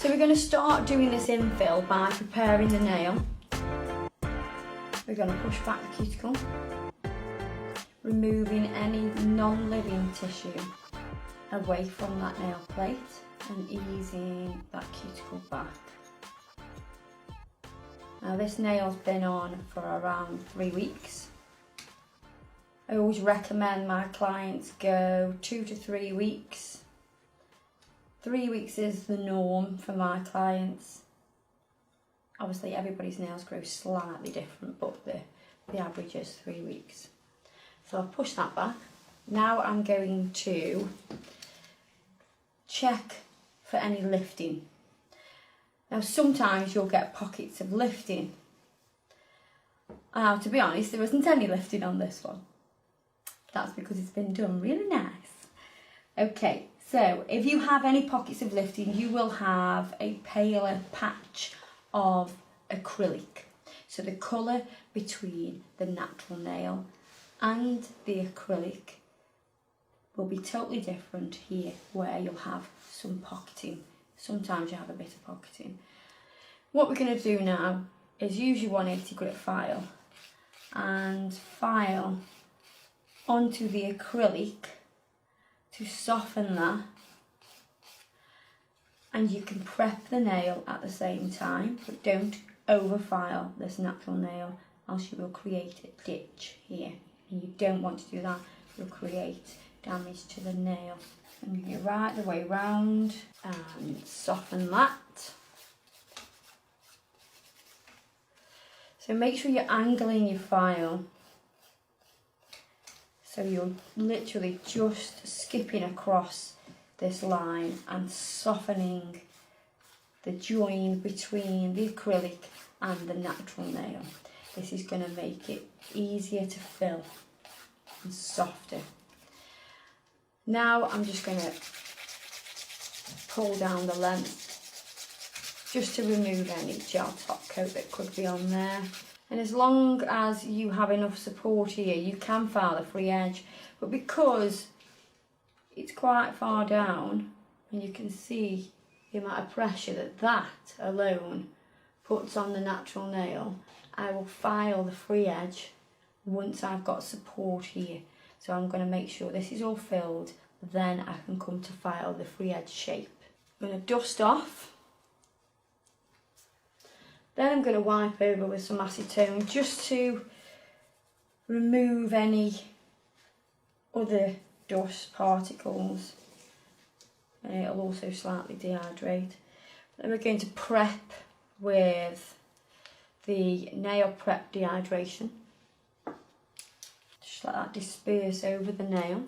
So we're going to start doing this infill by preparing the nail. We're going to push back the cuticle, removing any non-living tissue away from that nail plate and easing that cuticle back. Now this nail's been on for around 3 weeks. I always recommend my clients go 2 to 3 weeks. 3 weeks is the norm for my clients. Obviously everybody's nails grow slightly different, but the average is 3 weeks. So I'll push that back. Now I'm going to check for any lifting. Now sometimes you'll get pockets of lifting. Now to be honest, there isn't any lifting on this one. That's because it's been done really nice. Okay, so if you have any pockets of lifting, you will have a paler patch of acrylic. So the colour between the natural nail and the acrylic will be totally different here, where you'll have some pocketing. Sometimes you have a bit of pocketing. What we're going to do now is use your 180 grit file and file onto the acrylic to soften that, and you can prep the nail at the same time, but don't over file this natural nail, else you will create a ditch here, and you don't want to do that. You'll create damage to the nail. I'm going to go right the way round and soften that. So make sure you're angling your file, so you're literally just skipping across this line and softening the join between the acrylic and the natural nail. This is going to make it easier to fill and softer. Now I'm just going to pull down the length just to remove any gel top coat that could be on there. And as long as you have enough support here, you can file the free edge. But because it's quite far down, and you can see the amount of pressure that alone puts on the natural nail, I will file the free edge once I've got support here. So I'm going to make sure this is all filled, then I can come to file the free edge shape. I'm going to dust off. Then I'm going to wipe over with some acetone just to remove any other dust particles, and it'll also slightly dehydrate. Then we're going to prep with the nail prep dehydration. Just let that disperse over the nail.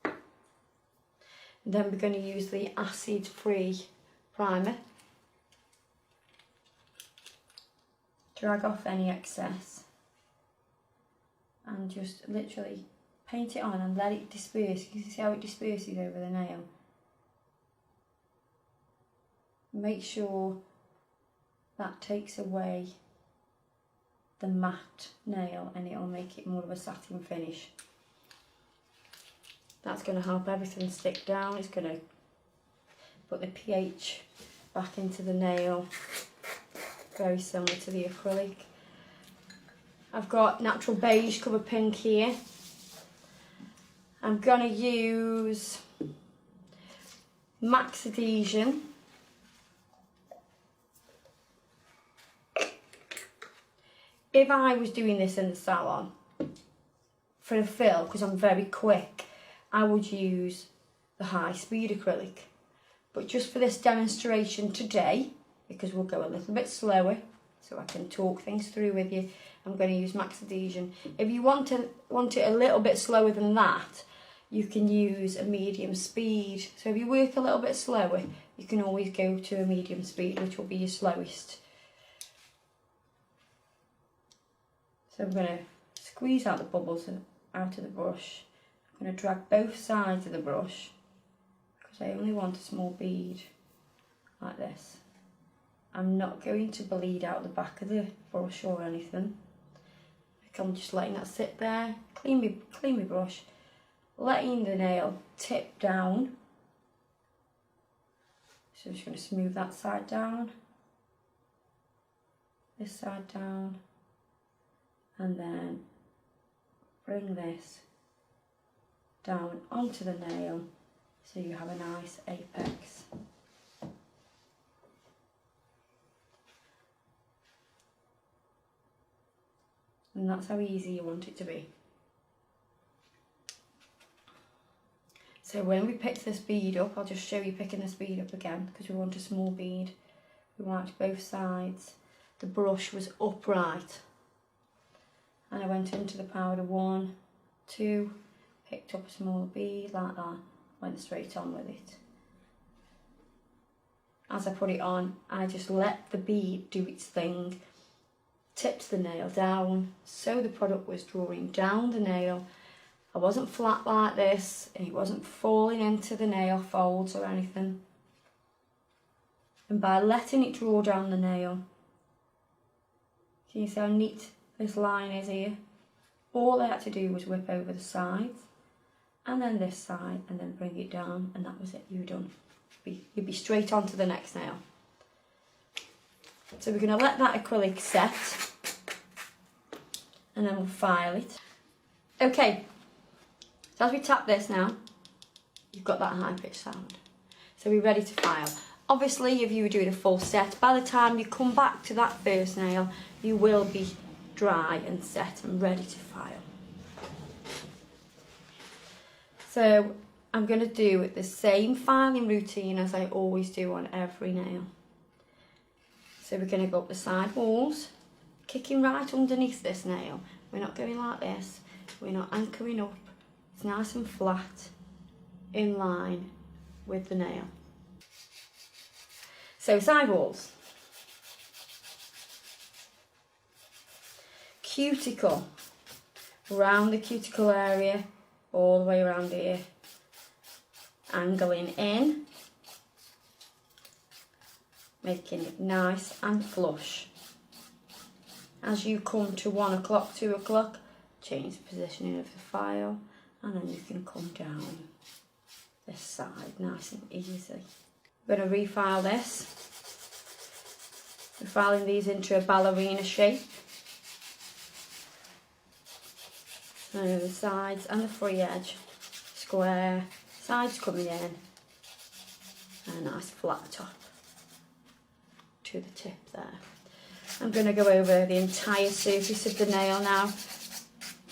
And then we're going to use the acid-free primer. Drag off any excess and just literally paint it on and let it disperse. You can see how it disperses over the nail. Make sure that takes away the matte nail and it will make it more of a satin finish. That's going to help everything stick down. It's going to put the pH back into the nail, very similar to the acrylic. I've got natural beige cover pink here. I'm going to use Max Adhesion. If I was doing this in the salon for a fill, because I'm very quick, I would use the high speed acrylic. But just for this demonstration today, because we'll go a little bit slower so I can talk things through with you, I'm going to use Max Adhesion. If you want it a little bit slower than that, you can use a medium speed. So if you work a little bit slower, you can always go to a medium speed, which will be your slowest. So I'm going to squeeze out the bubbles out of the brush. I'm going to drag both sides of the brush, because I only want a small bead like this. I'm not going to bleed out the back of the brush or anything. I'm just letting that sit there, clean my brush, letting the nail tip down So I'm just going to smooth that side down, this side down, and then bring this down onto the nail so you have a nice apex. And that's how easy you want it to be. So when we picked this bead up, I'll just show you picking this bead up again because we want a small bead. We marked both sides. The brush was upright. And I went into the powder 1, 2, picked up a small bead like that, went straight on with it. As I put it on, I just let the bead do its thing, tipped the nail down, so the product was drawing down the nail. I wasn't flat like this, and it wasn't falling into the nail folds or anything. And by letting it draw down the nail, can you see how neat this line is here? All I had to do was whip over the sides, and then this side, and then bring it down, and that was it, you were done. You'd be straight on to the next nail. So we're going to let that acrylic set, and then we'll file it. Okay. So as we tap this now, you've got that high pitched sound. So we're ready to file. Obviously, if you were doing a full set, by the time you come back to that first nail, you will be dry and set and ready to file. So I'm going to do the same filing routine as I always do on every nail. So we're going to go up the side walls, kicking right underneath this nail. We're not going like this, we're not anchoring up. It's nice and flat, in line with the nail. So side walls. Cuticle, round the cuticle area, all the way around here. Angling in, making it nice and flush. As you come to 1 o'clock, 2 o'clock, change the positioning of the file, and then you can come down this side nice and easy. We're going to refile this. We're filing these into a ballerina shape. So the sides and the free edge square, sides coming in, and a nice flat top to the tip there. I'm going to go over the entire surface of the nail now,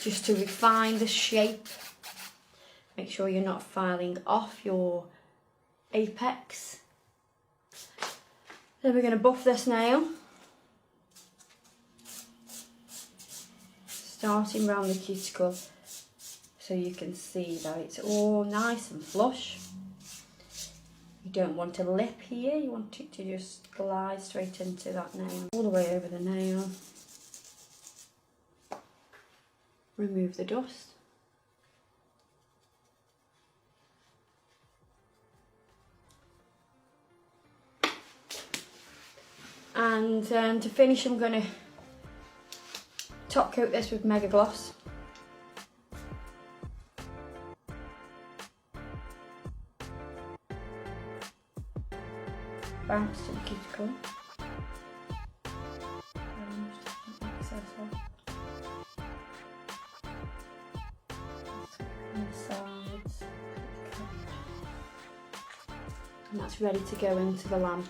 just to refine the shape. Make sure you're not filing off your apex. Then we're going to buff this nail, starting around the cuticle, so you can see that it's all nice and flush. You don't want a lip here, you want it to just glide straight into that nail, all the way over the nail. Remove the dust. And to finish, I'm going to top coat this with Mega Gloss. Bounce to the cuticle. And the sides. And that's ready to go into the lamp.